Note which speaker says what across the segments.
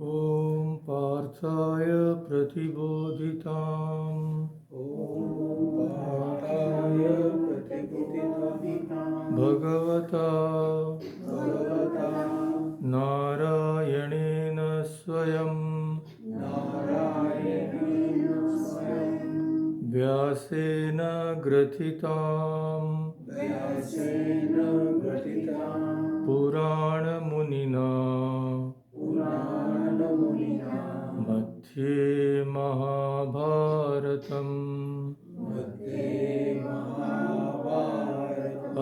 Speaker 1: ॐ पार्थाय प्रतिबोधिताम् भगवता नारायणेन स्वयं व्यासेन ग्रथिताम् पुराणमुनिना मध्ये महाभारतम्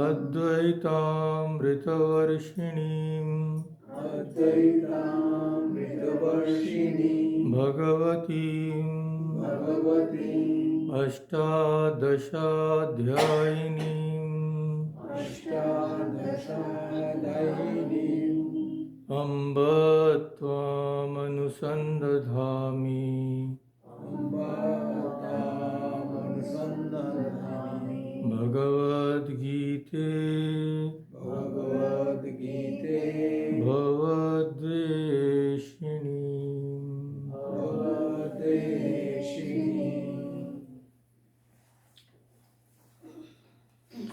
Speaker 1: अद्वैतामृतवर्षिणीं भगवतीम् अष्टादशाध्यायिनीम् अम्ब त्वामनुसन्दधामि भगवद्गीते भवद्वेषिणी।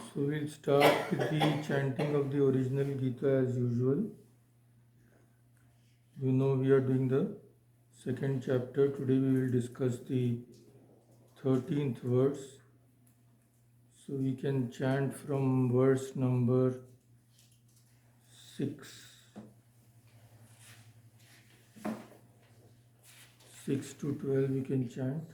Speaker 1: So we'll start with the chanting of the original Gita as usual. You know we are doing the second chapter. Today we will discuss the 13th verse. So we can chant from verse number 6. 6 to 12 we can chant.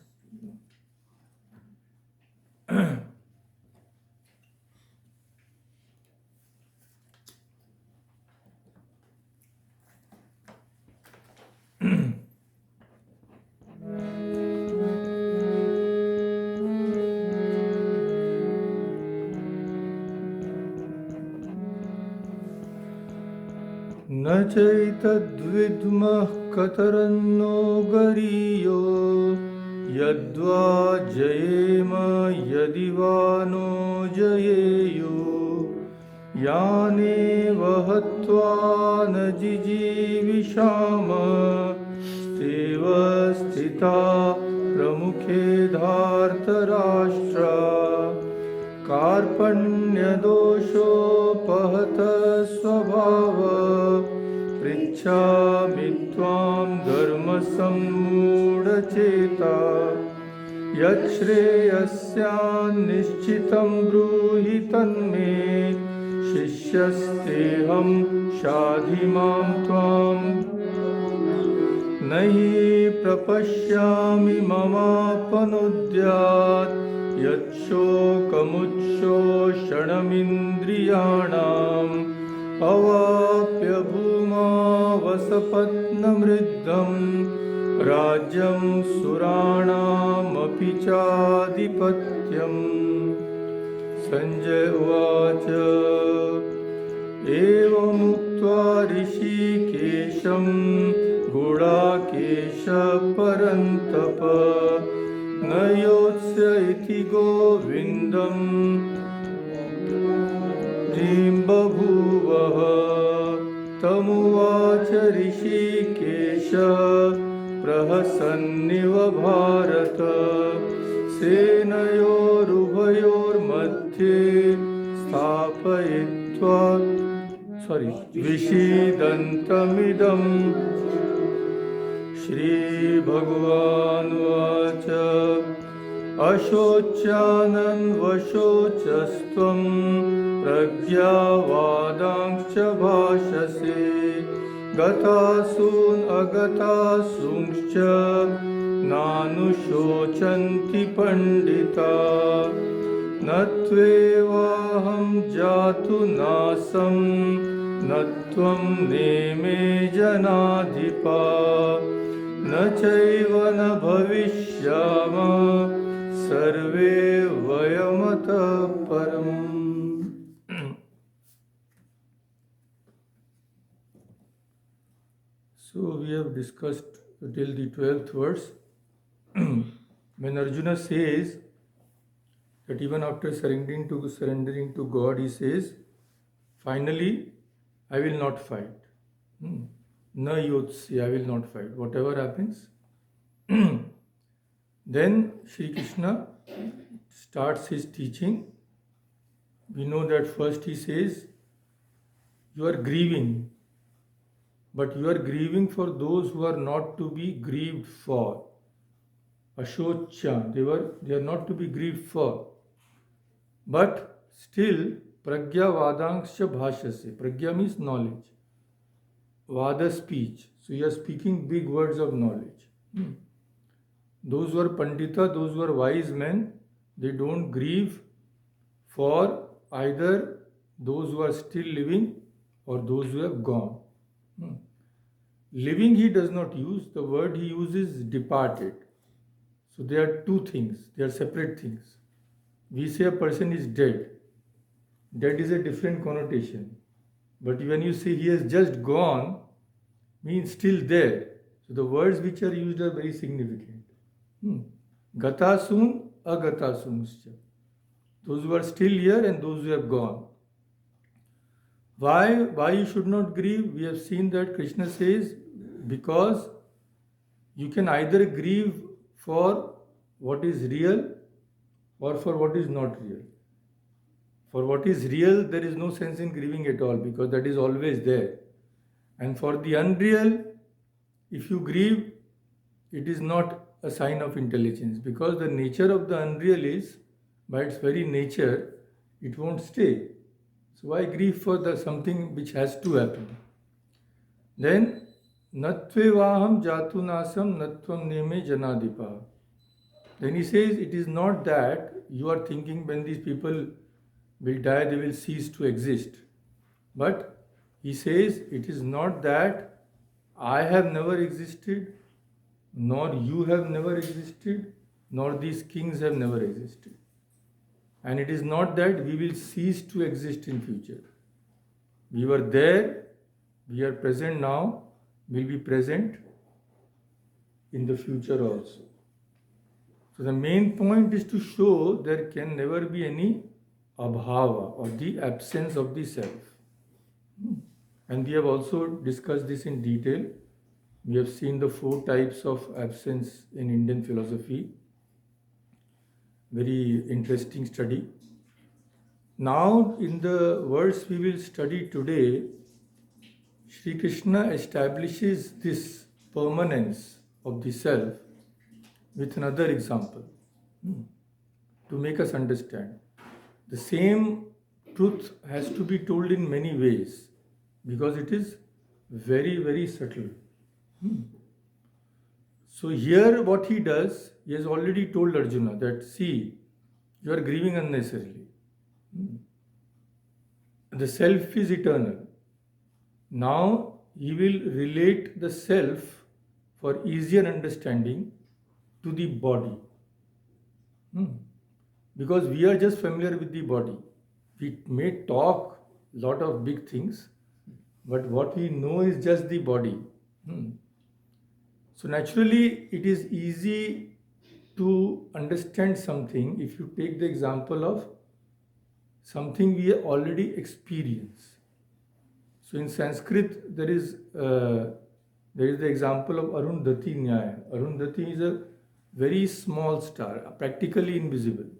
Speaker 1: न चैतद्विद्मः कतरन्नो गरीयो यद्वा जयेम यदि वा no जयेयु यानेव हत्वा न जिजीविषाम स्तेव स्थिता प्रमुखे धार्तराष्ट्रा कार्पण्यदोषोपहत स्वभाव पृच्छामि त्वां धर्मसम्मूढचेता यच्छ्रेयस्यान्निश्चितं ब्रूहि तन्मे शिष्यस्तेऽहं शाधि मां त्वां न हि प्रपश्यामि ममापनुद्यात् यच्छोकमुच्छोषणमिन्द्रियाणाम् अवाप्य भूमावसपत्नमृद्धं राज्यं सुराणामपि चाधिपत्यम्। संजय उवाच एवमुक्त्वा ऋषिकेशं गुडाकेश परन्तप न योत्स्य इति गोविन्दम् किं बभूवः तमुवाच ऋषिकेश प्रहसन्निव भारत सेनयोरुभयोर्मध्ये स्थापयित्वा विषीदन्तमिदम् श्रीभगवानुवाच अशोच्यानन्वशोचस्त्वं प्रज्ञावादांश्च भाषसे गतासून् अगतासूंश्च नानुशोचन्ति पण्डिता न त्वेवाहं जातु नासं न त्वं नेमे जनाधिपा न चैव न भविष्यामः सर्वे वयमतः परम्. So we have discussed till the 12th verse. When Arjuna says that even after surrendering to God, he says, finally, I will not fight. Na yotsi, I will not fight. Whatever happens. Then Sri Krishna starts his teaching. We know that first he says, you are grieving, but you are grieving for those who are not to be grieved for. Ashocha, they are not to be grieved for. But still, pragya vadangsha bhashase. Pragya means knowledge. Vada speech. So you are speaking big words of knowledge. Those who are pandita, those who are wise men, they don't grieve for either those who are still living or those who have gone. Living he does not use, the word he uses departed. So they are two things, they are separate things. We say a person is dead. Dead is a different connotation. But when you say he has just gone, means still there. So the words which are used are very significant. Gatasun, agatasunuscha. Those who are still here and those who have gone. Why you should not grieve? We have seen that Krishna says, because you can either grieve for what is real or for what is not real. For what is real, there is no sense in grieving at all because that is always there. And for the unreal, if you grieve, it is not a sign of intelligence because the nature of the unreal is, by its very nature, it won't stay. So why grieve for the something which has to happen? Then, natvevaham jatunasam natvam neme janadipa. Then he says, it is not that you are thinking when these people will die, they will cease to exist. But he says, it is not that I have never existed, nor you have never existed, nor these kings have never existed. And it is not that we will cease to exist in future. We were there, we are present now, will be present in the future also. So the main point is to show there can never be any abhava or the absence of the self. And we have also discussed this in detail. We have seen the 4 types of absence in Indian philosophy. Very interesting study. Now, in the verse we will study today, Sri Krishna establishes this permanence of the self with another example to make us understand. The same truth has to be told in many ways because it is very, very subtle. So here what he does, he has already told Arjuna that, see, you are grieving unnecessarily. The self is eternal. Now he will relate the self for easier understanding to the body. Because we are just familiar with the body. We may talk a lot of big things, but what we know is just the body. So naturally, it is easy to understand something if you take the example of something we already experience. So in Sanskrit, there is the example of Arundhati Nyaya. Arundhati is a very small star, practically invisible.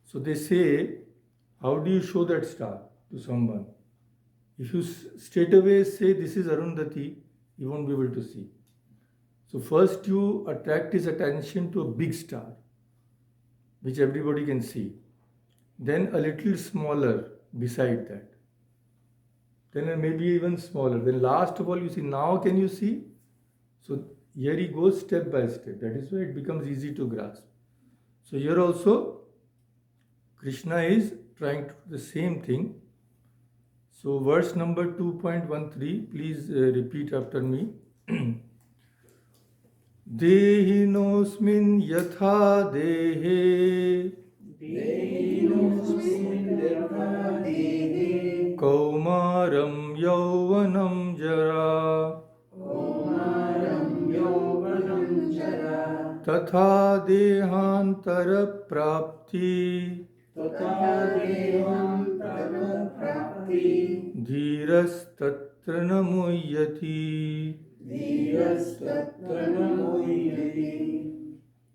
Speaker 1: So they say, how do you show that star to someone? If you straight away say this is Arundhati, you won't be able to see. So first you attract his attention to a big star, which everybody can see. Then a little smaller beside that. Then maybe even smaller. Then last of all you see, now can you see? So here he goes step by step. That is why it becomes easy to grasp. So here also Krishna is trying to do the same thing. So verse number 2.13, please repeat after me. Dehinosmin yatha dehe Kaumaram yauvanam jara Tatha dehantara prapti Dhiras धीरस्तत्र न मुह्यति.
Speaker 2: धीरस्तत्र न मुह्यति.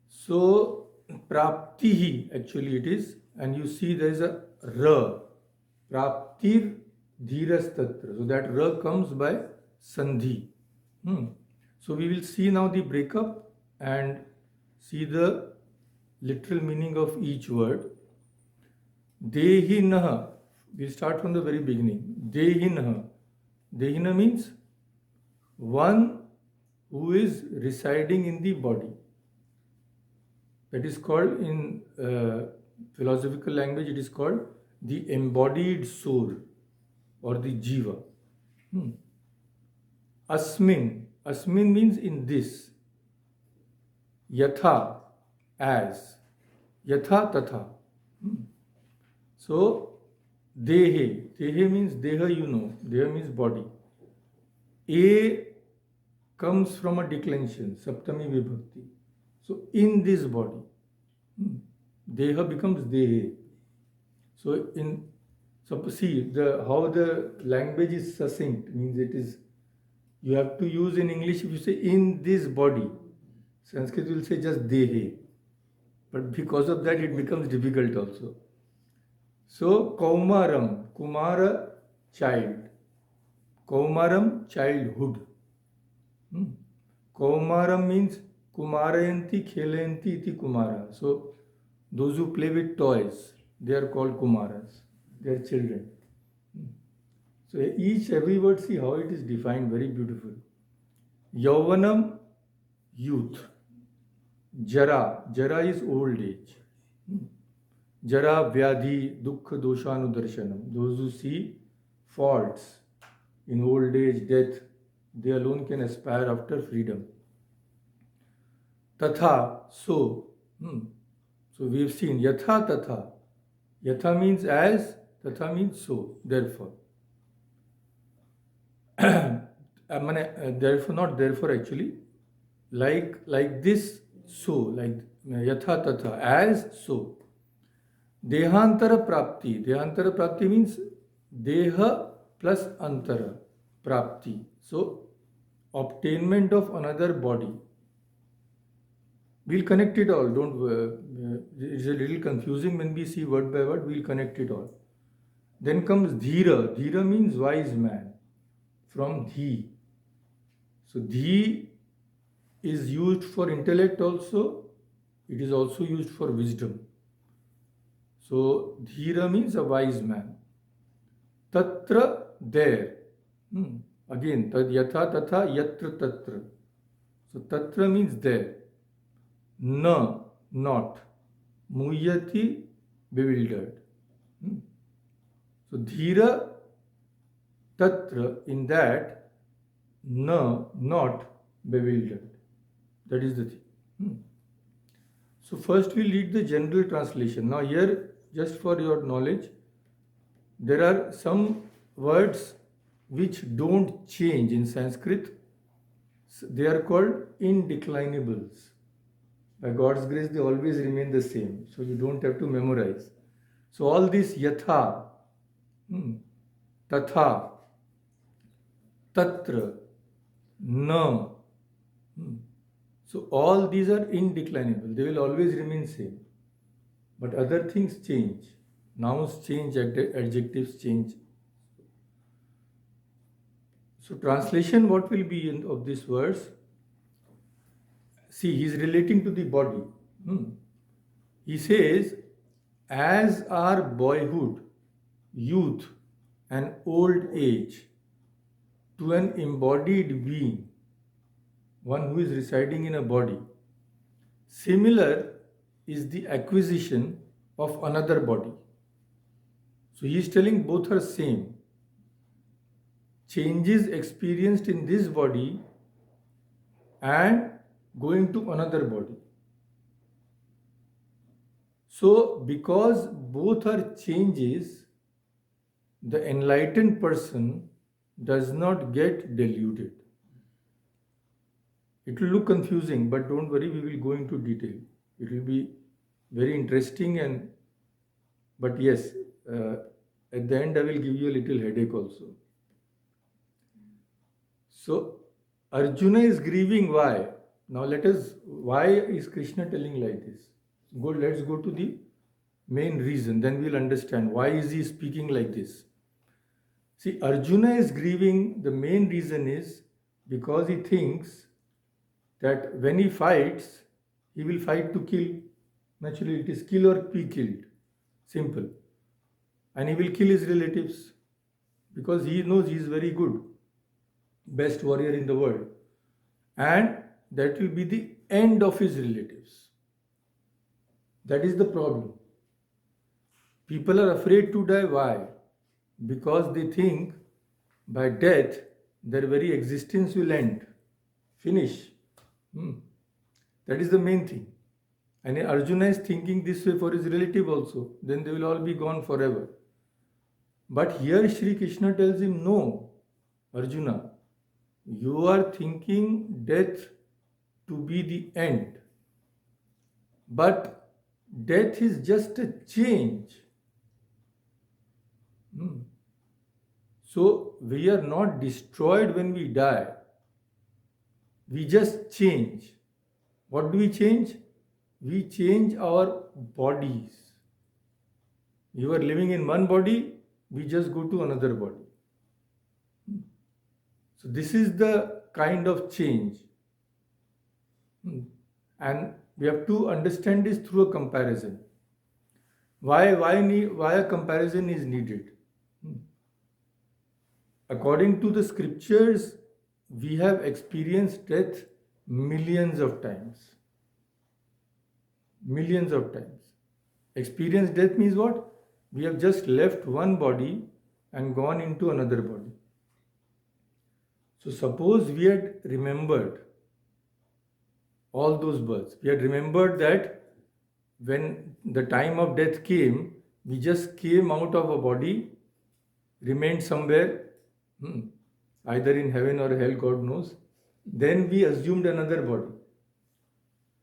Speaker 1: So, praptihi actually it is, and you see there is a ra. Praptir dhirastatra. So that ra comes by sandhi. So we will see now the breakup and see the literal meaning of each word. Dehinah. We'll start from the very beginning. Dehinah. Dehinah means one who is residing in the body. That is called in philosophical language, it is called the embodied soul or the jiva. Asmin. Asmin means in this. Yatha, as. Yatha tatha. So, dehe. Dehe means deha, you know. Deha means body. A comes from a declension, Saptami Vibhakti. So, in this body, deha becomes dehe. So, see how the language is succinct, means it is, you have to use in English, if you say in this body, Sanskrit will say just dehe. But because of that, it becomes difficult also. So, Kaumaram, Kumara, child. Kaumaram, childhood. Kaumaram means Kumarayanti, Khelayanti iti Kumara. So, those who play with toys, they are called Kumaras. They are children. So, every word, see how it is defined, very beautiful. Yauvanam, youth. Jara, Jara is old age. Jara, Vyadhi, Dukkha, Doshanudarshanam. Those who see faults in old age, death, they alone can aspire after freedom. Tatha, so. So we have seen Yatha Tatha. Yatha means as, Tatha means so, therefore. Therefore, not therefore actually. Like this, so. Like Yatha Tatha, as, so. Dehantara Prapti. Dehantara Prapti means Deha plus Antara Prapti. So, obtainment of another body. We'll connect it all. It's a little confusing when we see word by word. We'll connect it all. Then comes Dhira. Dhira means wise man. From Dhi. So, Dhi is used for intellect also. It is also used for wisdom. So, Dhira means a wise man. Tatra, there. Again, tad yatha tatha yatra tatra. So, tatra means there. Na, not. Muhyati, bewildered. So, dhira, tatra, in that, na, not bewildered. That is the thing. So, first we'll read the general translation. Now, here, just for your knowledge, there are some words which don't change in Sanskrit. They are called indeclinables. By God's grace, they always remain the same. So you don't have to memorize. So all this yatha, tatha, tatra, na. So all these are indeclinable. They will always remain same. But other things change. Nouns change, adjectives change. So translation, what will be of this verse? See, he is relating to the body. He says, as our boyhood, youth, and old age to an embodied being, one who is residing in a body, similar is the acquisition of another body. So he is telling both are same. Changes experienced in this body and going to another body. So, because both are changes, the enlightened person does not get deluded. It will look confusing, but don't worry, we will go into detail. It will be very interesting, but yes, at the end I will give you a little headache also. So Arjuna is grieving why? Now why is Krishna telling like this? Let's go to the main reason, then we'll understand why is he speaking like this. See, Arjuna is grieving, the main reason is because he thinks that when he fights, he will fight to kill. Naturally, it is kill or be killed. Simple. And he will kill his relatives because he knows he is very good, best warrior in the world. And that will be the end of his relatives. That is the problem. People are afraid to die. Why? Because they think by death their very existence will end, finish. That is the main thing. And Arjuna is thinking this way for his relative also. Then they will all be gone forever. But here Sri Krishna tells him, no, Arjuna, you are thinking death to be the end. But death is just a change. So we are not destroyed when we die. We just change. What do we change? We change our bodies. You are living in one body, we just go to another body. So this is the kind of change. And we have to understand this through a comparison. Why a comparison is needed? According to the scriptures, we have experienced death millions of times. Millions of times. Experienced death means what? We have just left one body and gone into another body. So suppose we had remembered all those births. We had remembered that when the time of death came, we just came out of a body, remained somewhere, either in heaven or hell, God knows. Then we assumed another body.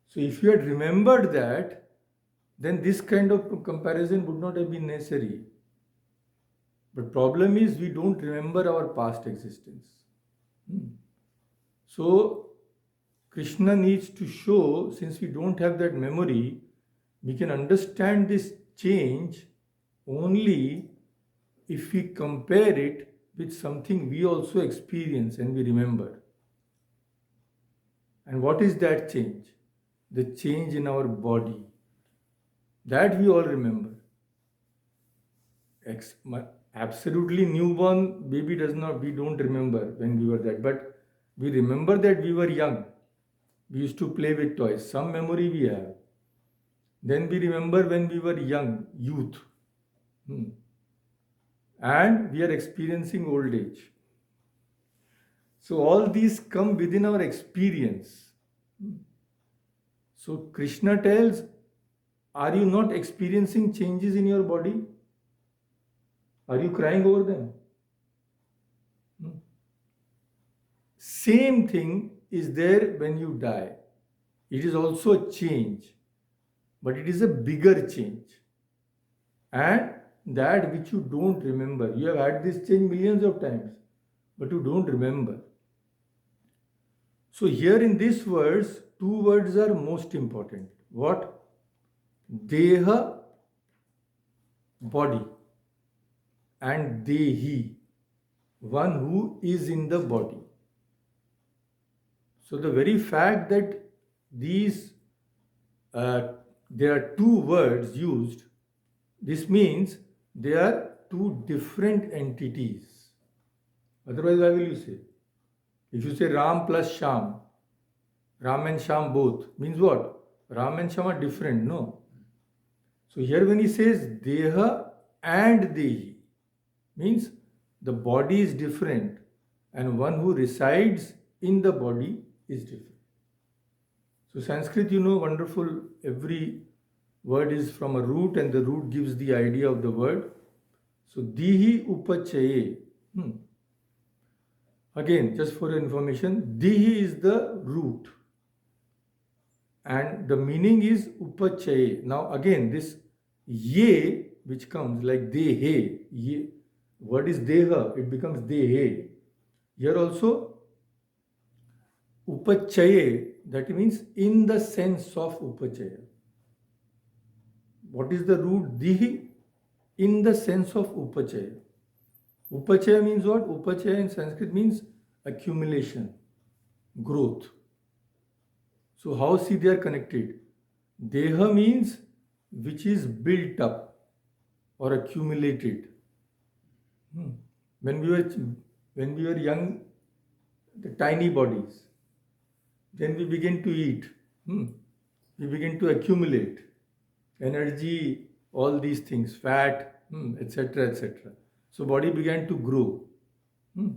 Speaker 1: So if you had remembered that, then this kind of comparison would not have been necessary. But problem is we don't remember our past existence. So Krishna needs to show, since we don't have that memory, we can understand this change only if we compare it with something we also experience and we remember. And what is that change? The change in our body. That we all remember. Absolutely newborn baby we don't remember when we were that, but we remember that we were young. We used to play with toys. Some memory we have. Then we remember when we were young, youth. And we are experiencing old age. So all these come within our experience. So Krishna tells, are you not experiencing changes in your body? Are you crying over them? Same thing is there when you die. It is also a change, but it is a bigger change. And that which you don't remember. You have had this change millions of times, but you don't remember. So here in this verse, two words are most important. What? Deha, body, and Dehi, one who is in the body. So the very fact that there are two words used, this means they are two different entities. Otherwise, why will you say? If you say Ram plus Sham, Ram and Sham both, means what? Ram and Sham are different, no? So here when he says Deha and Dehi, means the body is different and one who resides in the body is different. So Sanskrit, wonderful, every word is from a root and the root gives the idea of the word. So Dihi Upachaye. Again, just for your information, Dihi is the root. And the meaning is Upachaye. Now again, this Ye, which comes like Dehe, Ye, word is Deha, it becomes Dehe. Here also, Upachaye, that means in the sense of upachaya. What is the root dihi? In the sense of upachaya. Upachaya means what? Upachaya in Sanskrit means accumulation, growth. So how see they are connected? Deha means which is built up or accumulated. Hmm. When we were young, the tiny bodies. Then we begin to eat. We begin to accumulate energy, all these things, fat, etc., etc. So body began to grow. Hmm.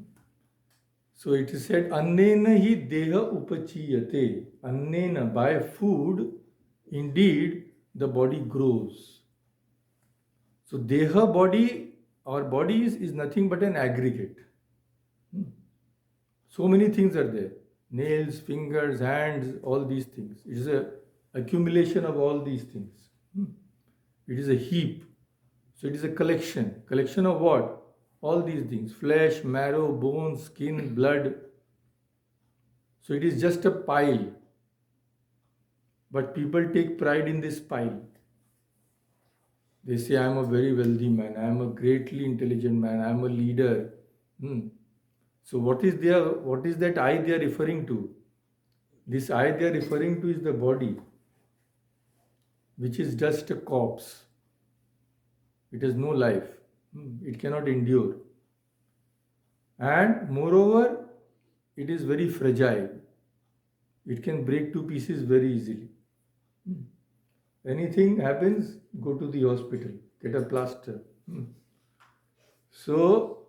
Speaker 1: So it is said, Annena hi deha upachiyate. Annena, by food, indeed, the body grows. So deha body, our bodies is nothing but an aggregate. So many things are there. Nails, fingers, hands, all these things. It is a accumulation of all these things. It is a heap. So it is a collection. Collection of what? All these things. Flesh, marrow, bones, skin, blood. So it is just a pile. But people take pride in this pile. They say, I am a very wealthy man. I am a greatly intelligent man. I am a leader. So what is that I they are referring to? This I they are referring to is the body, which is just a corpse. It has no life. It cannot endure. And moreover, it is very fragile. It can break to pieces very easily. Anything happens, go to the hospital, get a plaster. So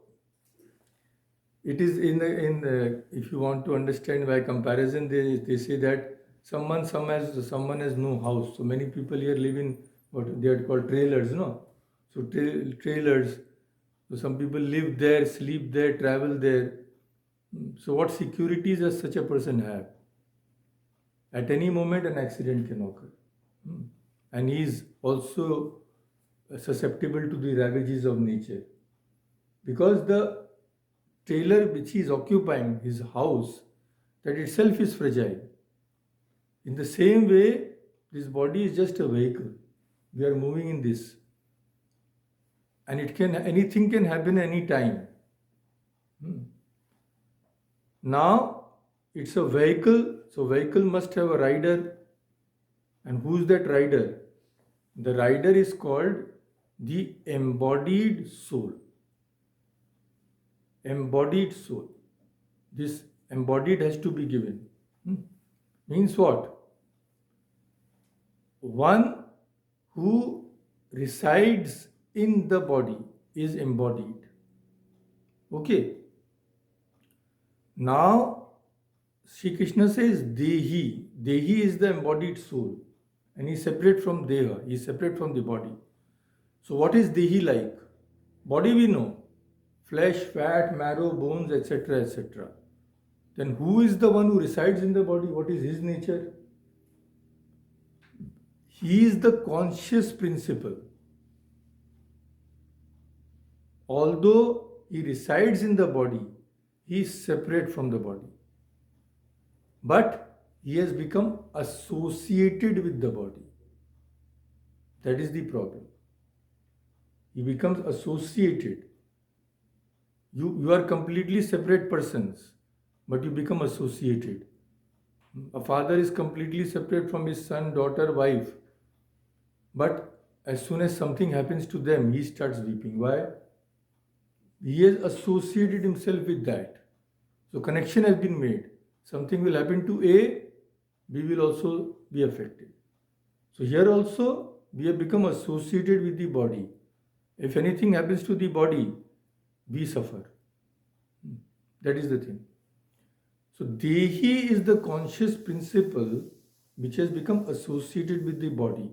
Speaker 1: it is if you want to understand by comparison, they say that someone has no house. So many people here live in what they are called trailers, no? So trailers. So some people live there, sleep there, travel there. So what securities does such a person have? At any moment, an accident can occur, and he is also susceptible to the ravages of nature, because the trailer which he is occupying, his house, that itself is fragile. In the same way, this body is just a vehicle. We are moving in this, and anything can happen any time. Now it's a vehicle, so vehicle must have a rider. And who's that rider? The rider is called the embodied soul. Embodied soul. This embodied has to be given. Means what? One who resides in the body is embodied. Okay. Now, Sri Krishna says Dehi. Dehi is the embodied soul. And he is separate from Deha. He is separate from the body. So what is Dehi like? Body we know. Flesh, fat, marrow, bones, etc., etc. Then who is the one who resides in the body? What is his nature? He is the conscious principle. Although he resides in the body, he is separate from the body. But he has become associated with the body. That is the problem. He becomes associated. You are completely separate persons, but you become associated. A father is completely separate from his son, daughter, wife. But as soon as something happens to them, he starts weeping. Why? He has associated himself with that. So connection has been made. Something will happen to A, B will also be affected. So here also, we have become associated with the body. If anything happens to the body, we suffer. That is the thing. So Dehi is the conscious principle which has become associated with the body.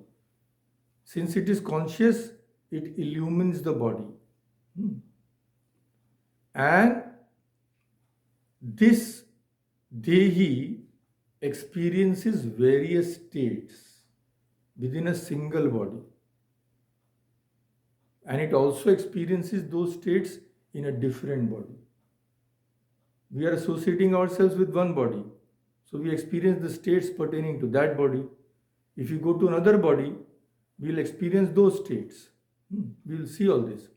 Speaker 1: Since it is conscious, it illumines the body. And this Dehi experiences various states within a single body. And it also experiences those states in a different body. We are associating ourselves with one body. So we experience the states pertaining to that body. If you go to another body, we'll experience those states. We'll see all this.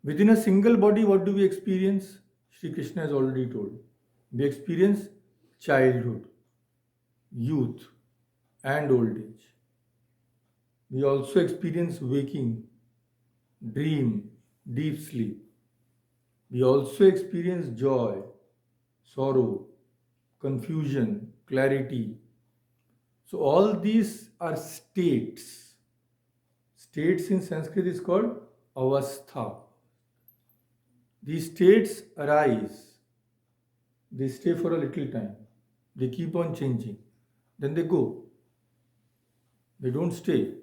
Speaker 1: Within a single body, what do we experience? Sri Krishna has already told. We experience childhood, youth, and old age. We also experience waking, dream, deep sleep. We also experience joy, sorrow, confusion, clarity. So, all these are states. States in Sanskrit is called avastha. These states arise, they stay for a little time, they keep on changing, then they go, they don't stay.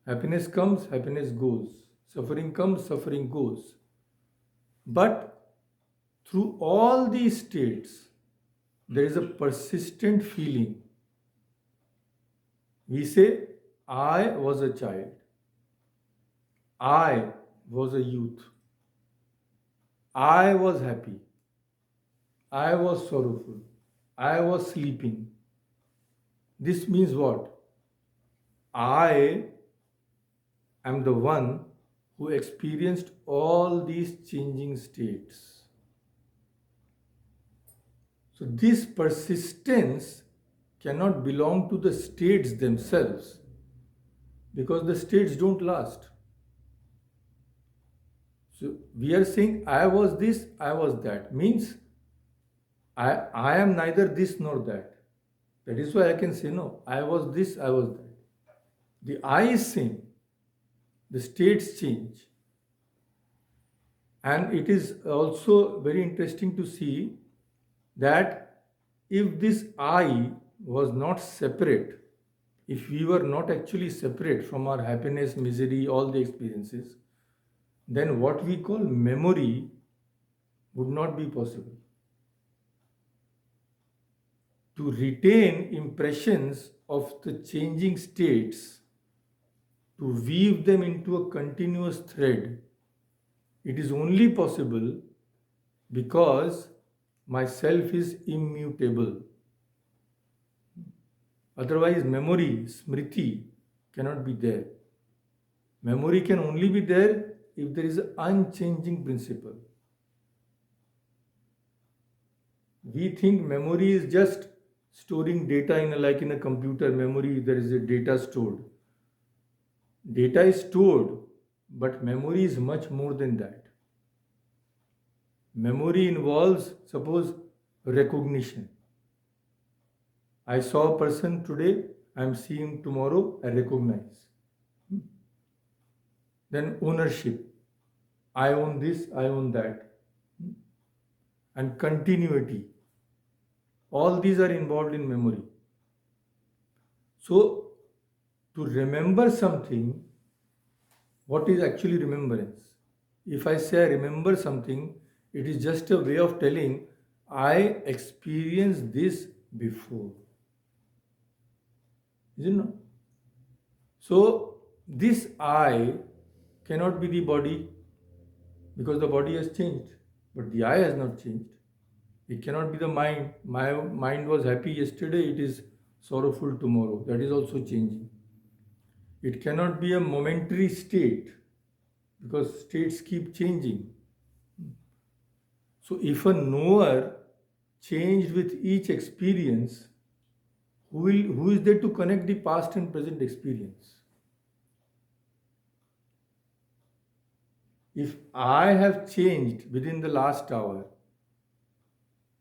Speaker 1: Happiness comes, happiness goes. Suffering comes, suffering goes. But through all these states, there is a persistent feeling. We say, I was a child, I was a youth, I was happy, I was sorrowful, I was sleeping. This means what? I am the one who experienced all these changing states. So, this persistence cannot belong to the states themselves because the states don't last. So, we are saying, I was this, I was that, means I am neither this nor that. That is why I can say, no, I was this, I was that. The I is same, the states change. And it is also very interesting to see that if this I was not separate, if we were not actually separate from our happiness, misery, all the experiences, then what we call memory would not be possible. To retain impressions of the changing states, to weave them into a continuous thread, it is only possible because my self is immutable. Otherwise, memory, smriti, cannot be there. Memory can only be there if there is an unchanging principle. We think memory is just storing data like in a computer memory, there is a data stored. Data is stored, but memory is much more than that. Memory involves, suppose, recognition. I saw a person today, I am seeing tomorrow, I recognize. Then ownership. I own this, I own that. And continuity. All these are involved in memory. So, to remember something, what is actually remembrance? If I say I remember something, it is just a way of telling I experienced this before. Is it not? So, this I cannot be the body because the body has changed, but the I has not changed. It cannot be the mind. My mind was happy yesterday, it is sorrowful tomorrow. That is also changing. It cannot be a momentary state because states keep changing. So, if a knower changed with each experience, who is there to connect the past and present experience? If I have changed within the last hour,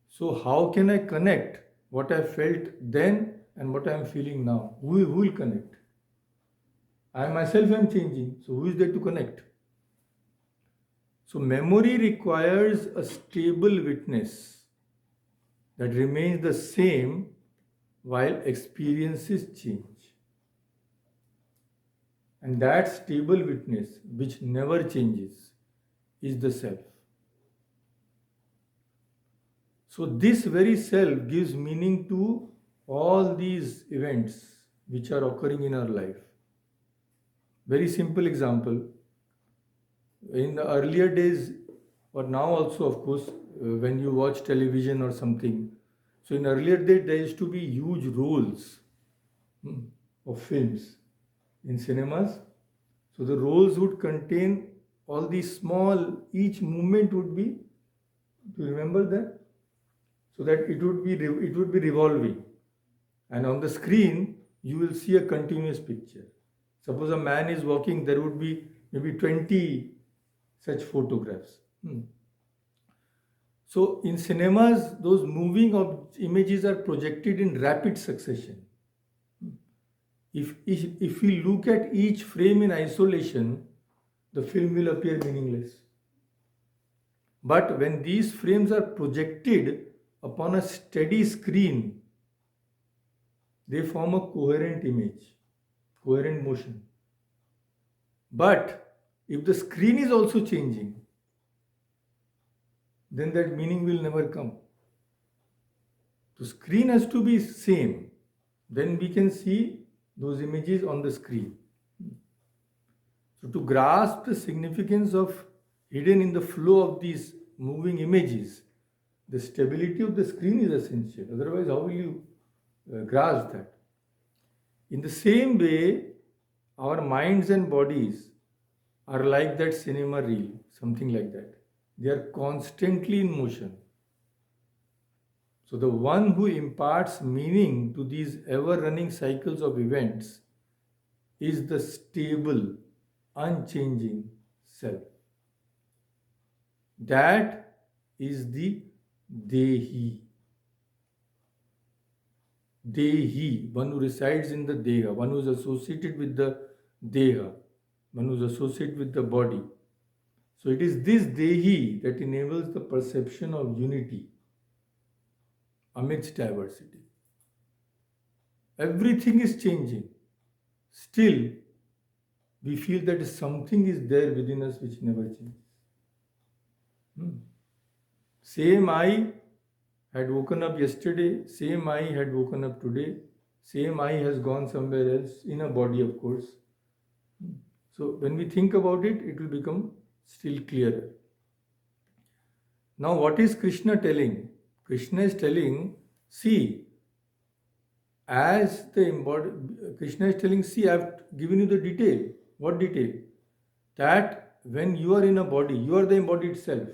Speaker 1: so how can I connect what I felt then and what I am feeling now? Who will connect? I myself am changing, so who is there to connect? So memory requires a stable witness that remains the same while experiences change. And that stable witness, which never changes, is the self. So this very self gives meaning to all these events which are occurring in our life. Very simple example. In the earlier days, or now also, of course, when you watch television or something, So in earlier days, there used to be huge rolls hmm, of films in cinemas. So the rolls would contain all these small, each movement would be, do you remember that? So that it would be revolving. And on the screen, you will see a continuous picture. Suppose a man is walking, there would be maybe 20 such photographs. So in cinemas, those moving images are projected in rapid succession. If we look at each frame in isolation, the film will appear meaningless. But when these frames are projected upon a steady screen, they form a coherent image, coherent motion. But if the screen is also changing, then that meaning will never come. The screen has to be same. Then we can see those images on the screen. So to grasp the significance of hidden in the flow of these moving images, the stability of the screen is essential. Otherwise, how will you grasp that? In the same way, our minds and bodies are like that cinema reel, something like that. They are constantly in motion. So the one who imparts meaning to these ever-running cycles of events is the stable, unchanging self. That is the Dehi. Dehi, one who resides in the Deha, one who is associated with the Deha, one who is associated with the body. So it is this Dehi that enables the perception of unity amidst diversity. Everything is changing. Still, we feel that something is there within us which never changes. Same I had woken up yesterday, same I had woken up today, same I has gone somewhere else, in a body, of course. So when we think about it, it will become still clearer. Now, what is Krishna telling? Krishna is telling, see, as the embodied, Krishna is telling, see, I have given you the detail. What detail? That when you are in a body, you are the embodied self.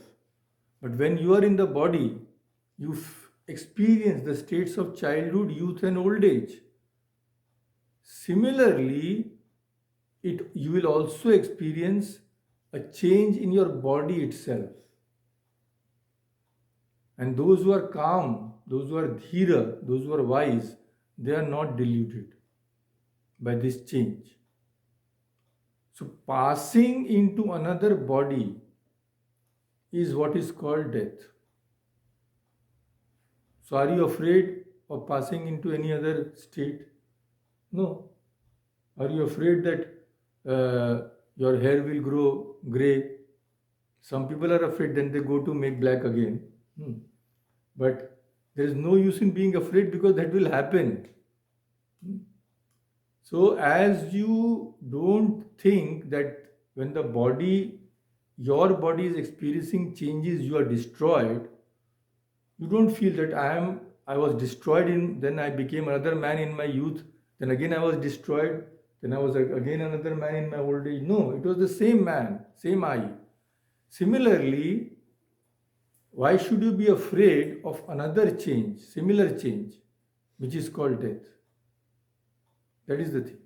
Speaker 1: But when you are in the body, you experience the states of childhood, youth, and old age. Similarly, you will also experience a change in your body itself. And those who are calm, those who are dhira, those who are wise, they are not deluded by this change. So passing into another body is what is called death. So are you afraid of passing into any other state? No. Are you afraid that your hair will grow grey? Some people are afraid, then they go to make black again. But there is no use in being afraid because that will happen. So as you don't think that when your body is experiencing changes, you are destroyed, you don't feel that I was destroyed then I became another man in my youth, then again I was destroyed, then I was again another man in my old age. No, it was the same man, same I. Similarly, why should you be afraid of another change, similar change, which is called death? That is the thing.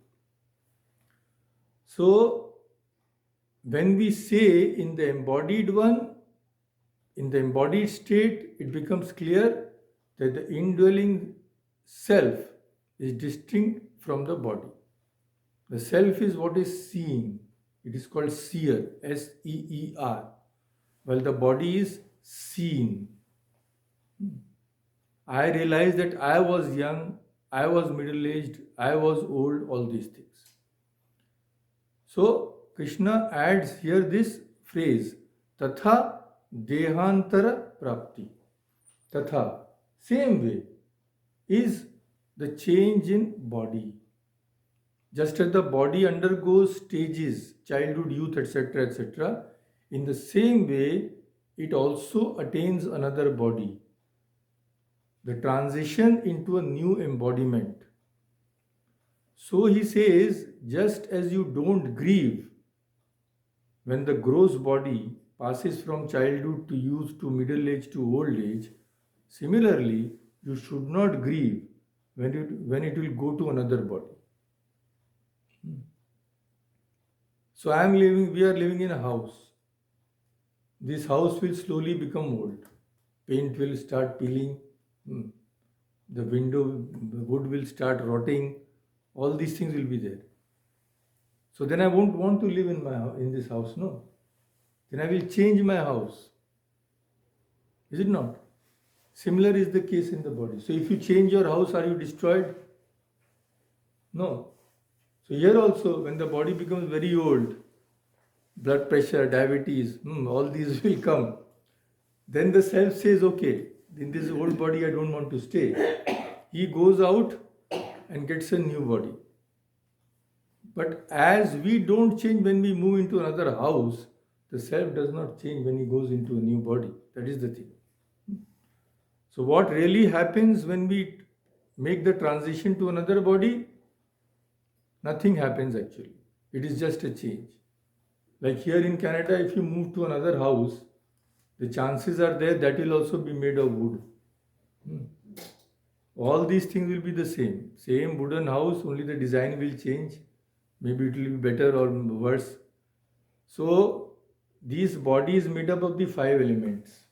Speaker 1: So, when we say in the embodied one, in the embodied state, it becomes clear that the indwelling self is distinct from the body. The self is what is seeing. It is called seer, S-E-E-R, while the body is seen. I realized that I was young, I was middle-aged, I was old, all these things. So, Krishna adds here this phrase, Tatha Dehantara Prapti. Tatha, same way, is the change in body. Just as the body undergoes stages, childhood, youth, etc., etc., in the same way, it also attains another body. the transition into a new embodiment. So he says, just as you don't grieve when the gross body passes from childhood to youth to middle age to old age, similarly, you should not grieve when it will go to another body. So we are living in a house. This house will slowly become old. Paint will start peeling. Hmm. The the wood will start rotting. All these things will be there. So then I won't want to live in this house, no. Then I will change my house. Is it not? Similar is the case in the body. So if you change your house, are you destroyed? No. So here also, when the body becomes very old, blood pressure, diabetes, all these will come. Then the self says, okay, in this old body I don't want to stay. He goes out and gets a new body. But as we don't change when we move into another house, the self does not change when he goes into a new body. That is the thing. So what really happens when we make the transition to another body? Nothing happens actually. It is just a change. Like here in Canada, if you move to another house, the chances are there that will also be made of wood. All these things will be the same. Same wooden house, only the design will change. Maybe it will be better or worse. So, this body is made up of the five elements.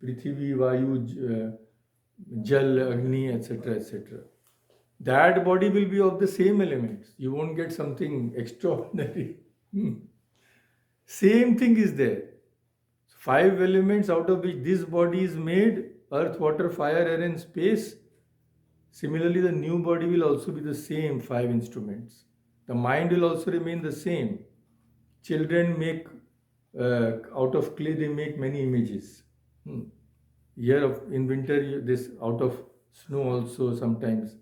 Speaker 1: Prithvi, Vayu, Jal, Agni, etc. etc. That body will be of the same elements. You won't get something extraordinary. Same thing is there. Five elements out of which this body is made: earth, water, fire, air, and space. Similarly, the new body will also be the same five instruments. The mind will also remain the same. Children make, out of clay, they make many images. In winter, this out of snow also sometimes.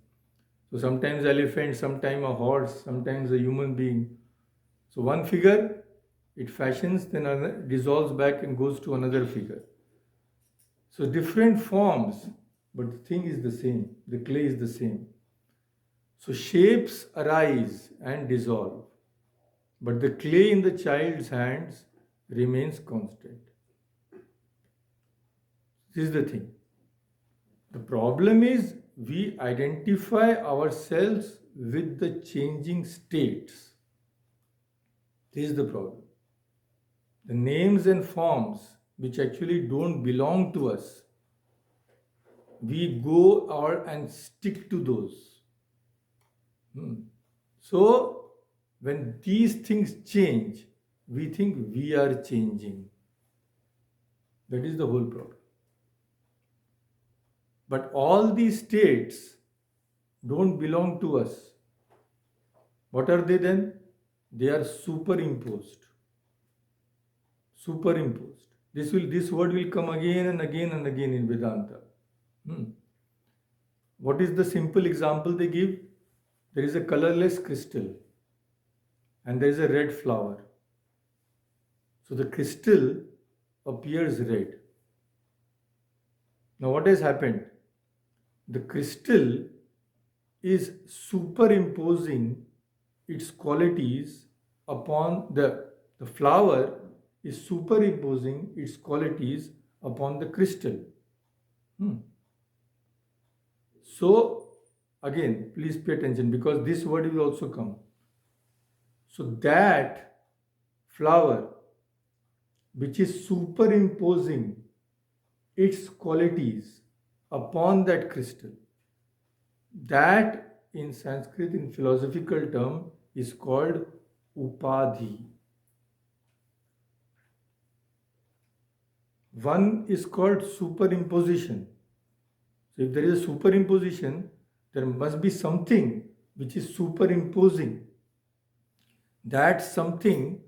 Speaker 1: So sometimes elephant, sometimes a horse, sometimes a human being. So one figure, it fashions, then dissolves back and goes to another figure. So different forms, but the thing is the same. The clay is the same. So shapes arise and dissolve, but the clay in the child's hands remains constant. This is the thing. The problem is we identify ourselves with the changing states. This is the problem. The names and forms which actually don't belong to us, we go and stick to those. So, when these things change, we think we are changing. That is the whole problem. But all these states don't belong to us. What are they then? They are superimposed. Superimposed. This word will come again and again and again in Vedanta. What is the simple example they give? There is a colorless crystal and there is a red flower. So the crystal appears red. Now what has happened? The crystal is superimposing its qualities upon the flower is superimposing its qualities upon the crystal. So again, please pay attention because this word will also come. So that flower which is superimposing its qualities upon that crystal, that in Sanskrit, in philosophical term, is called upadhi. One is called superimposition. So if there is a superimposition, there must be something which is superimposing. That something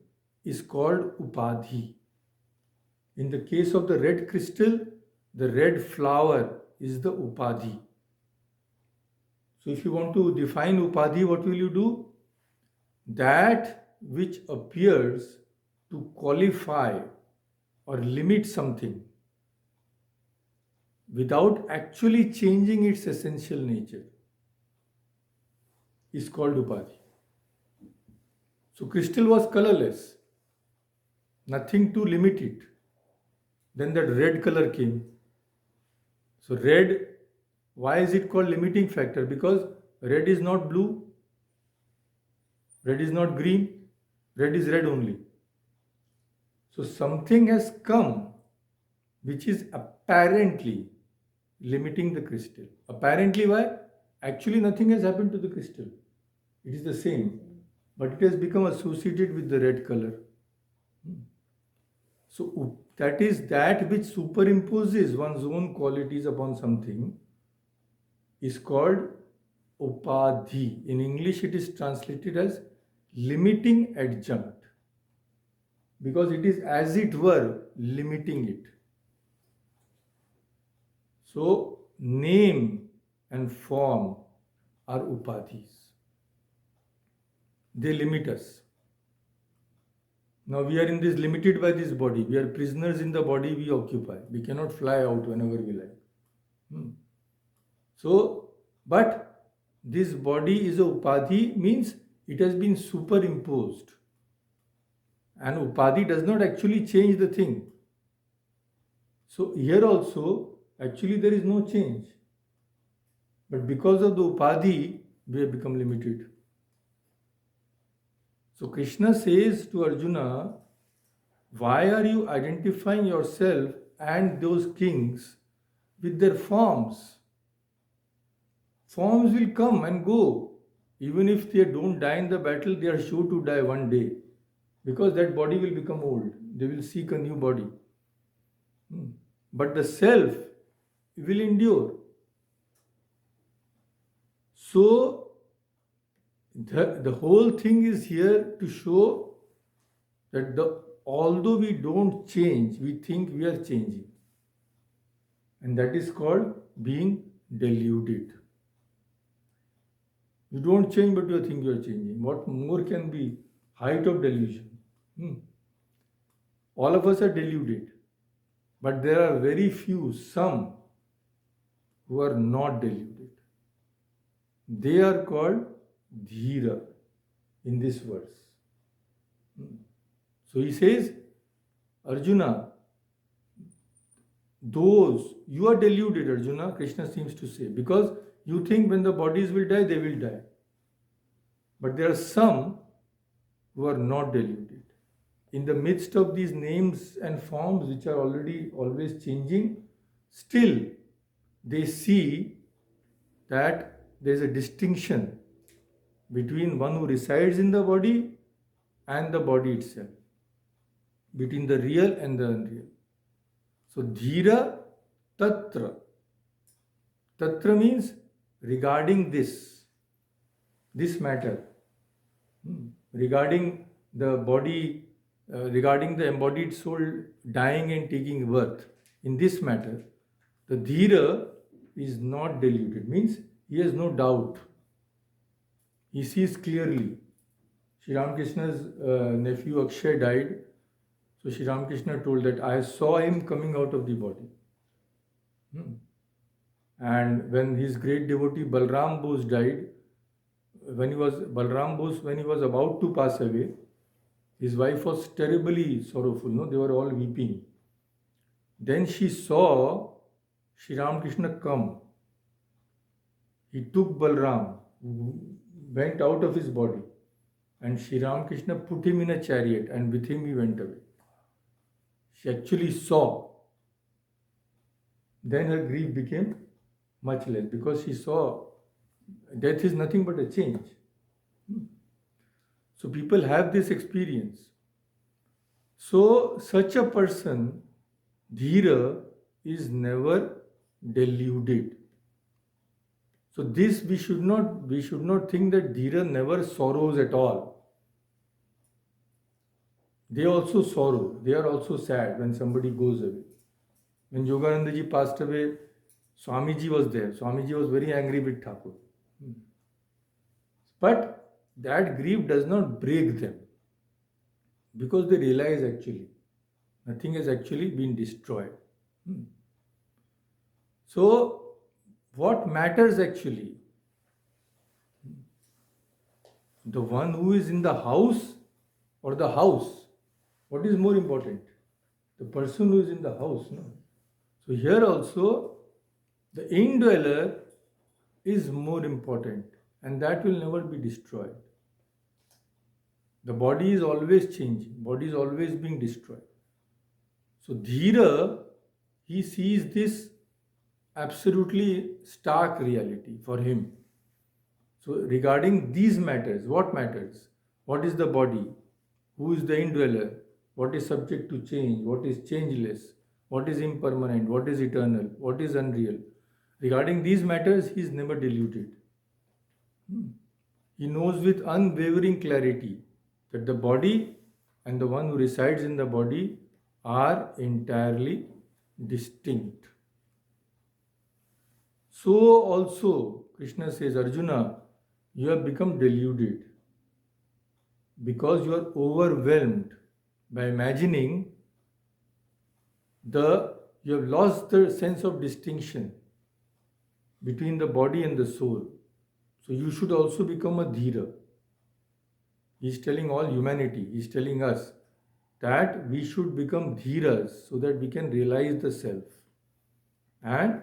Speaker 1: is called upadhi. In the case of the red crystal, the red flower is the upadhi. So if you want to define upadhi, what will you do? That which appears to qualify or limit something. without actually changing its essential nature is called upadhi. So crystal was colorless, nothing to limit it. Then that red color came. So red, why is it called limiting factor? Because red is not blue, red is not green, red is red only. So something has come which is apparently limiting the crystal. Apparently, why? Actually, nothing has happened to the crystal. It is the same, but it has become associated with the red color. So that is that which superimposes one's own qualities upon something is called upadhi. In English, it is translated as limiting adjunct because it is as it were limiting it. So, name and form are upadhis. They limit us. Now we are in this limited by this body. We are prisoners in the body we occupy. We cannot fly out whenever we like. So, but this body is a upadhi means it has been superimposed. And upadhi does not actually change the thing. So here also, actually there is no change. But because of the upadhi, we have become limited. So Krishna says to Arjuna, why are you identifying yourself and those kings with their forms? Forms will come and go. Even if they don't die in the battle, they are sure to die one day. Because that body will become old. They will seek a new body. But the self will endure. So, the whole thing is here to show that although we don't change, we think we are changing. And that is called being deluded. You don't change, but you think you are changing. What more can be height of delusion? All of us are deluded. But there are very few, some, who are not deluded. They are called dhira in this verse. So he says, Arjuna, those, you are deluded, Arjuna, Krishna seems to say, because you think when the bodies will die, they will die. But there are some who are not deluded. In the midst of these names and forms which are already always changing, still they see that there is a distinction between one who resides in the body and the body itself, between the real and the unreal. So dhira tatra. Tatra means regarding this matter, regarding the body, regarding the embodied soul dying and taking birth. In this matter, the dhira is not deluded, means he has no doubt. He sees clearly. Sri Ramakrishna's nephew Akshay died. So Sri Ramakrishna told that I saw him coming out of the body. And when his great devotee Balram Bose died, when he was about to pass away, his wife was terribly sorrowful. No, they were all weeping. Then she saw Sri Ramakrishna come. He took Balram, who went out of his body, and Sri Ramakrishna put him in a chariot, and with him he went away. She actually saw. Then her grief became much less because she saw death is nothing but a change. So people have this experience. So such a person, dhira, is never deluded. So this we should not think that dhira never sorrows at all. They also sorrow. They are also sad when somebody goes away. When Yogananda ji passed away, Swami ji was there. Swami ji was very angry with Thakur. But that grief does not break them because they realize actually nothing has actually been destroyed. So, what matters actually? The one who is in the house or the house? What is more important? The person who is in the house. No? So, here also, the indweller is more important, and that will never be destroyed. The body is always changing, body is always being destroyed. So Dhira, he sees this absolutely stark reality for him. So regarding these matters, what matters? What is the body? Who is the indweller? What is subject to change? What is changeless? What is impermanent? What is eternal? What is unreal? Regarding these matters, he is never deluded. He knows with unwavering clarity that the body and the one who resides in the body are entirely distinct. So also, Krishna says, Arjuna, you have become deluded because you are overwhelmed by imagining you have lost the sense of distinction between the body and the soul. So you should also become a dhira. He is telling all humanity, he is telling us that we should become dhiras so that we can realize the self and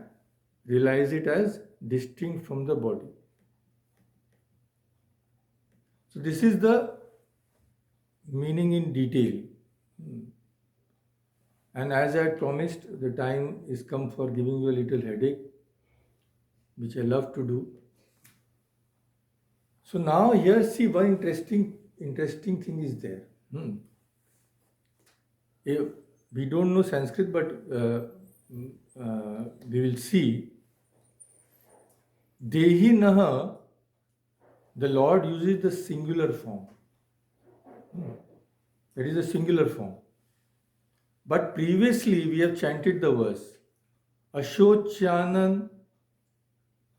Speaker 1: realize it as distinct from the body. So this is the meaning in detail. And as I had promised, the time is come for giving you a little headache, which I love to do. So now here see one interesting thing is there. We don't know Sanskrit, but we will see. Dehi Naha, the Lord uses the singular form. That is a singular form. But previously we have chanted the verse Ashochanan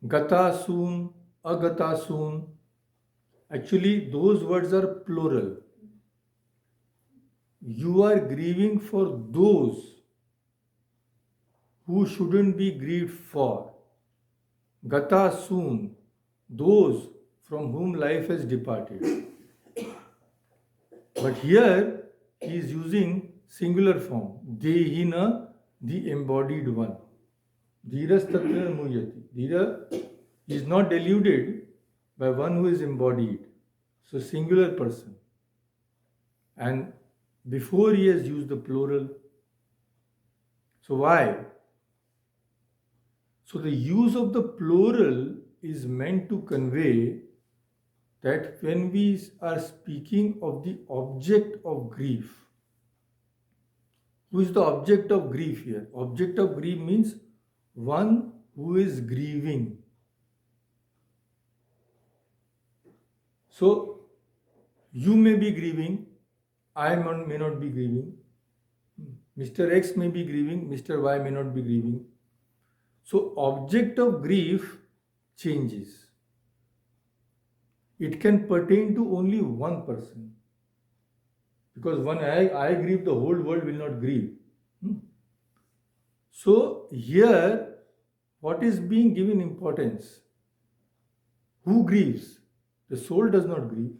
Speaker 1: Gatasun Agatasun. Actually, those words are plural. You are grieving for those who shouldn't be grieved for. Gata soon, those from whom life has departed. But here he is using singular form. Dehina, the embodied one. Dhiras tatra muyati. Dhira is not deluded by one who is embodied. So singular person. And before he has used the plural. So why? So the use of the plural is meant to convey that when we are speaking of the object of grief, who is the object of grief here? Object of grief means one who is grieving. So you may be grieving, I may not be grieving, Mr. X may be grieving, Mr. Y may not be grieving. So object of grief changes. It can pertain to only one person. Because when I grieve, the whole world will not grieve. So here, what is being given importance? Who grieves? The soul does not grieve.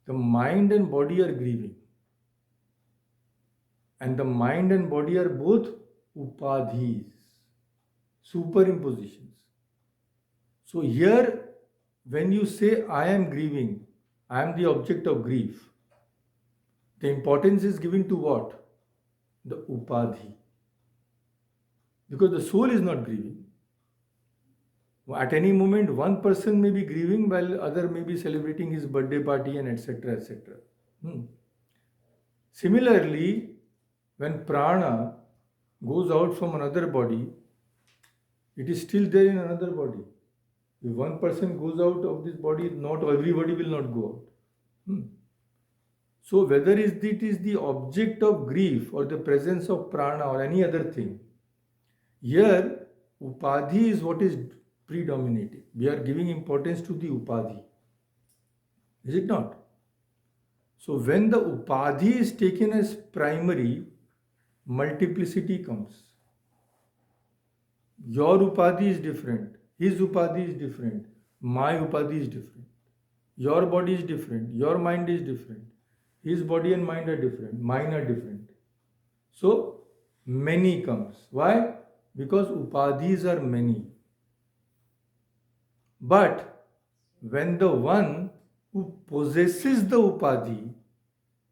Speaker 1: The mind and body are grieving. And the mind and body are both upadhis, superimpositions. So here, when you say, I am grieving, I am the object of grief, the importance is given to what? The upadhi. Because the soul is not grieving. At any moment, one person may be grieving while other may be celebrating his birthday party and etc. etc. Similarly, when prana goes out from another body, it is still there in another body. If one person goes out of this body, not everybody will not go out. So whether it is the object of grief or the presence of prana or any other thing, here upadhi is what is predominating. We are giving importance to the upadhi. Is it not? So when the upadhi is taken as primary, multiplicity comes. Your upadhi is different. His upadhi is different. My upadhi is different. Your body is different. Your mind is different. His body and mind are different. Mine are different. So many comes. Why? Because upadhis are many. But when the one who possesses the upadhi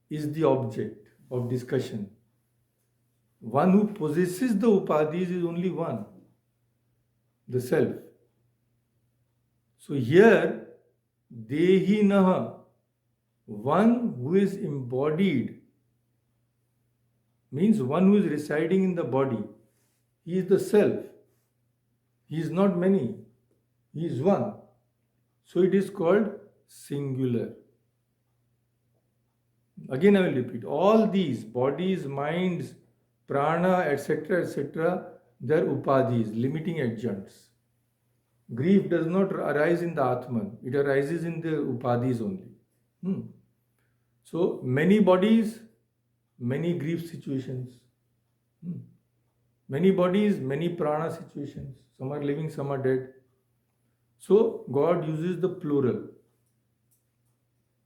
Speaker 1: is the object of discussion, one who possesses the upadhis is only one, the self. So here, dehi naha, one who is embodied, means one who is residing in the body. He is the self. He is not many. He is one. So it is called singular. Again, I will repeat. All these bodies, minds, prana, etc., they are upadhis, limiting adjuncts. Grief does not arise in the Atman, it arises in the upadhis only. So, many bodies, many grief situations. Many bodies, many prana situations. Some are living, some are dead. So, God uses the plural.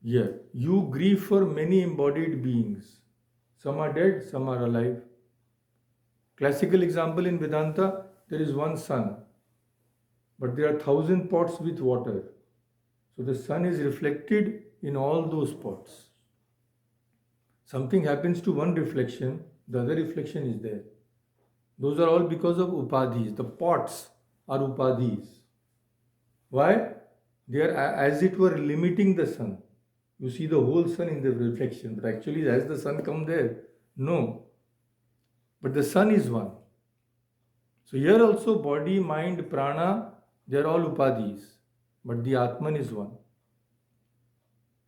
Speaker 1: Here, you grieve for many embodied beings. Some are dead, some are alive. Classical example in Vedanta, there is one sun, but there are 1,000 pots with water. So the sun is reflected in all those pots. Something happens to one reflection, the other reflection is there. Those are all because of upadhis. The pots are upadhis. Why? They are as it were limiting the sun. You see the whole sun in the reflection, but actually has the sun come there? No. But the sun is one. So here also body, mind, prana, they are all upadhis. But the Atman is one.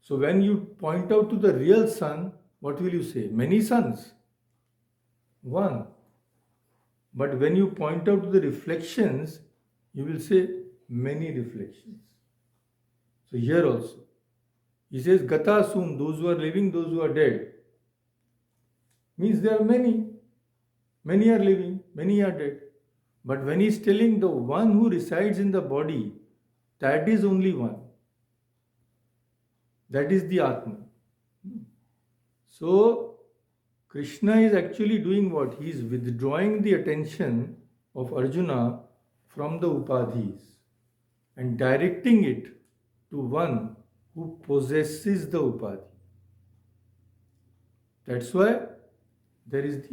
Speaker 1: So when you point out to the real sun, what will you say? Many suns? One. But when you point out to the reflections, you will say many reflections. So here also, he says Gata Sum, those who are living, those who are dead. Means there are many. Many are living, many are dead. But when he is telling the one who resides in the body, that is only one. That is the Atman. So, Krishna is actually doing what? He is withdrawing the attention of Arjuna from the upadhis and directing it to one who possesses the upadhi. That's why there is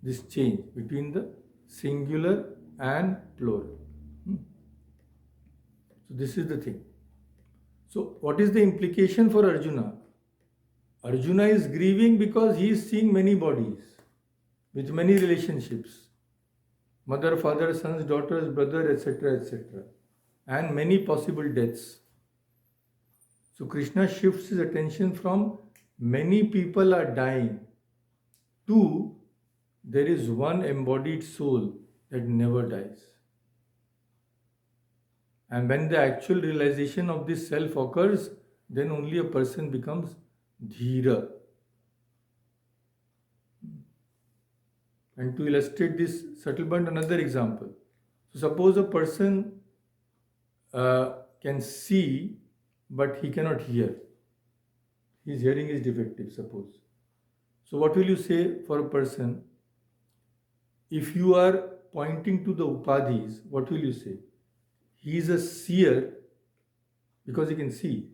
Speaker 1: this change between the singular and plural. So this is the thing. So what is the implication for Arjuna? Arjuna is grieving because he is seeing many bodies with many relationships. Mother, father, sons, daughters, brother, etc., and many possible deaths. So Krishna shifts his attention from many people are dying to there is one embodied soul that never dies. And when the actual realization of this self occurs, then only a person becomes dhira. And to illustrate this settlement, another example. So suppose a person can see, but he cannot hear. His hearing is defective, suppose. So what will you say for a person? If you are pointing to the upadhis, what will you say? He is a seer because he can see,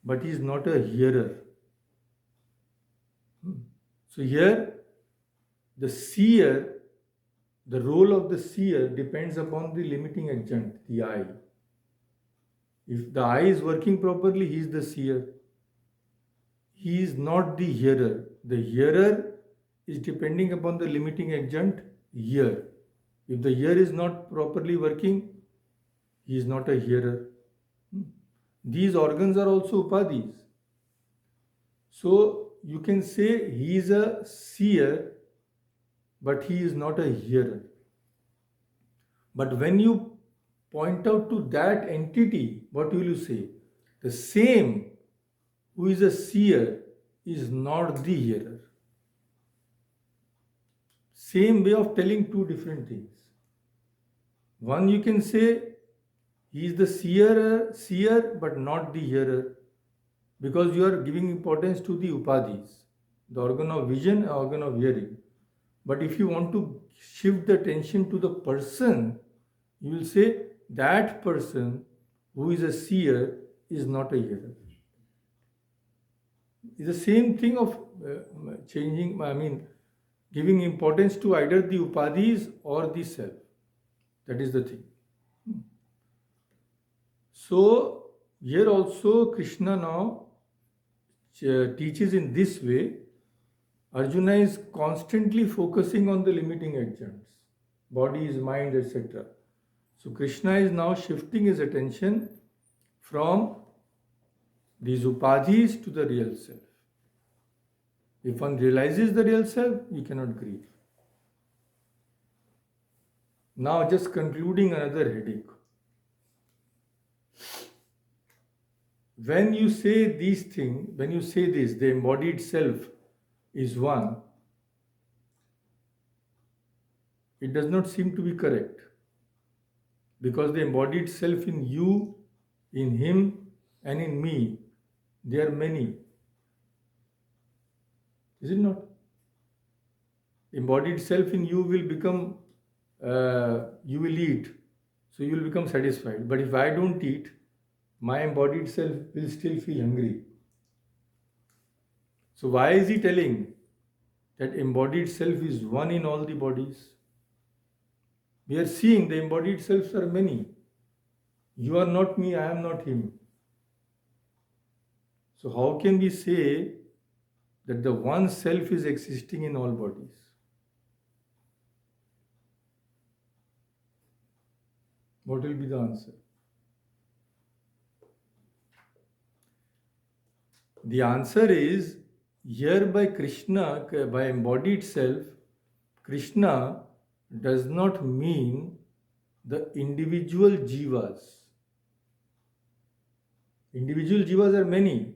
Speaker 1: but he is not a hearer. So here, the seer, the role of the seer depends upon the limiting adjunct, the eye. If the eye is working properly, he is the seer. He is not the hearer. The hearer is depending upon the limiting adjunct, ear. If the ear is not properly working, he is not a hearer. These organs are also upadhis. So you can say he is a seer, but he is not a hearer. But when you point out to that entity, what will you say? The same who is a seer is not the hearer. Same way of telling two different things. One you can say he is the seer but not the hearer, because you are giving importance to the upadhis, the organ of vision, organ of hearing. But if you want to shift the attention to the person, you will say that person who is a seer is not a hearer. It's the same thing of giving importance to either the upadhis or the self. That is the thing. So, here also Krishna now teaches in this way. Arjuna is constantly focusing on the limiting agents, bodies, mind, etc. So Krishna is now shifting his attention from these upadhis to the real self. If one realizes the real self, he cannot grieve. Now just concluding another headache. When you say these things, when you say this, the embodied self is one, it does not seem to be correct. Because the embodied self in you, in him, and in me, they are many. Is it not? Embodied self in you will become, you will eat, so you will become satisfied. But if I don't eat, my embodied self will still feel hungry. So why is he telling that embodied self is one in all the bodies? We are seeing the embodied selves are many. You are not me, I am not him. So how can we say that the one self is existing in all bodies? What will be the answer? The answer is, here by Krishna, by embodied self, Krishna does not mean the individual jivas. Individual jivas are many.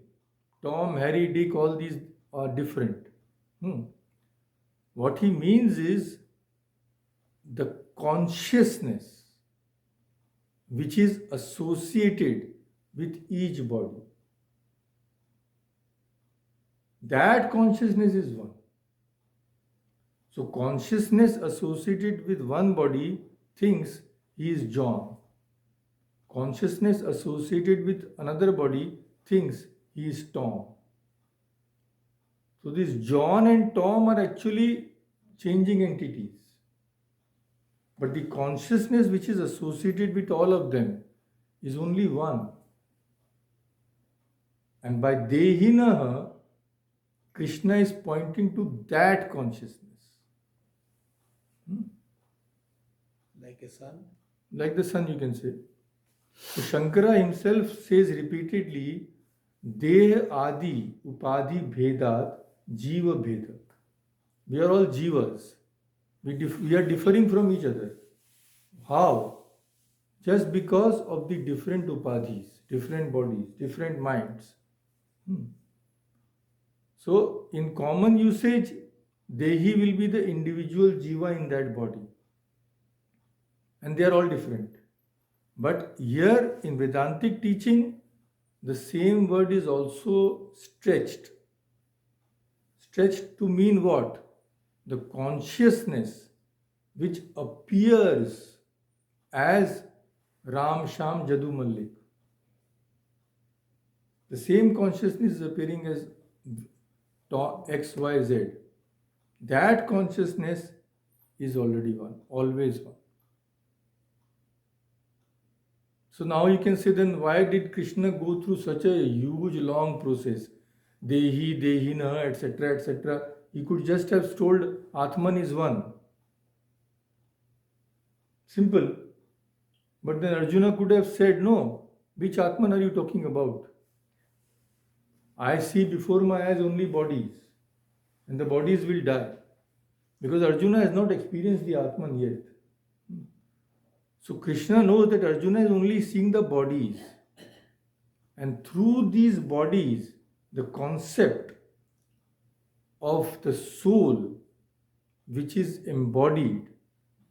Speaker 1: Tom, Harry, Dick, all these are different. What he means is the consciousness which is associated with each body. That consciousness is one. So consciousness associated with one body thinks he is John. Consciousness associated with another body thinks he is Tom. So these John and Tom are actually changing entities. But the consciousness which is associated with all of them is only one. And by Dehinaha, Krishna is pointing to that consciousness.
Speaker 2: Like a sun?
Speaker 1: Like the sun, you can say. So Shankara himself says repeatedly, Deh Adi Upadhi Bhedat Jiva Bhedat. We are all jivas. We are differing from each other. How? Just because of the different upadhis, different bodies, different minds. So, in common usage, Dehi will be the individual jiva in that body. And they are all different. But here in Vedantic teaching, the same word is also stretched. Stretched to mean what? The consciousness which appears as Ram, Sham, Jadu, Malik. The same consciousness is appearing as X, Y, Z. That consciousness is already one, always one. So now you can say, then why did Krishna go through such a huge long process? Dehi, Dehina, etc., etc. He could just have told Atman is one. Simple. But then Arjuna could have said, no, which Atman are you talking about? I see before my eyes only bodies, and the bodies will die. Because Arjuna has not experienced the Atman yet. So Krishna knows that Arjuna is only seeing the bodies. And through these bodies, the concept of the soul, which is embodied,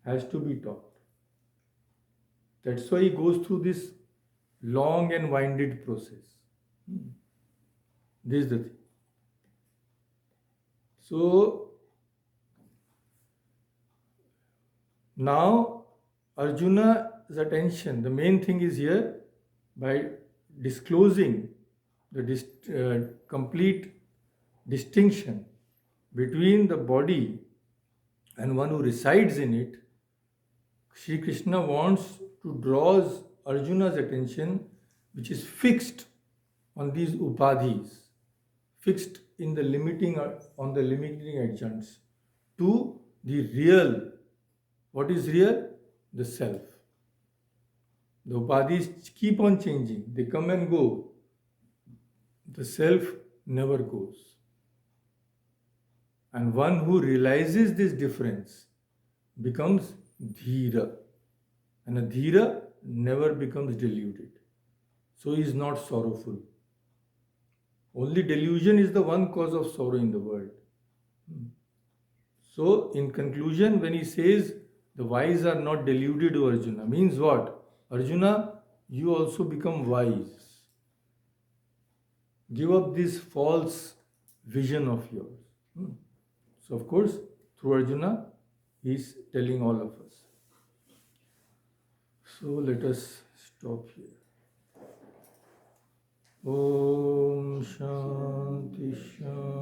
Speaker 1: has to be taught. That's why he goes through this long and winded process. This is the thing. So now Arjuna's attention, the main thing is here, by disclosing the complete distinction between the body and one who resides in it, Sri Krishna wants to draw Arjuna's attention, which is fixed on these upadhis, fixed in the limiting on the limiting adjuncts, to the real. What is real? The self. The upadhis keep on changing, they come and go. The self never goes. And one who realizes this difference becomes dhira. And a dhira never becomes deluded. So he is not sorrowful. Only delusion is the one cause of sorrow in the world. So, in conclusion, when he says the wise are not deluded, O Arjuna, means what? Arjuna, you also become wise. Give up this false vision of yours. So, of course, through Arjuna, he is telling all of us. So, let us stop here. Om Shanti Shanti.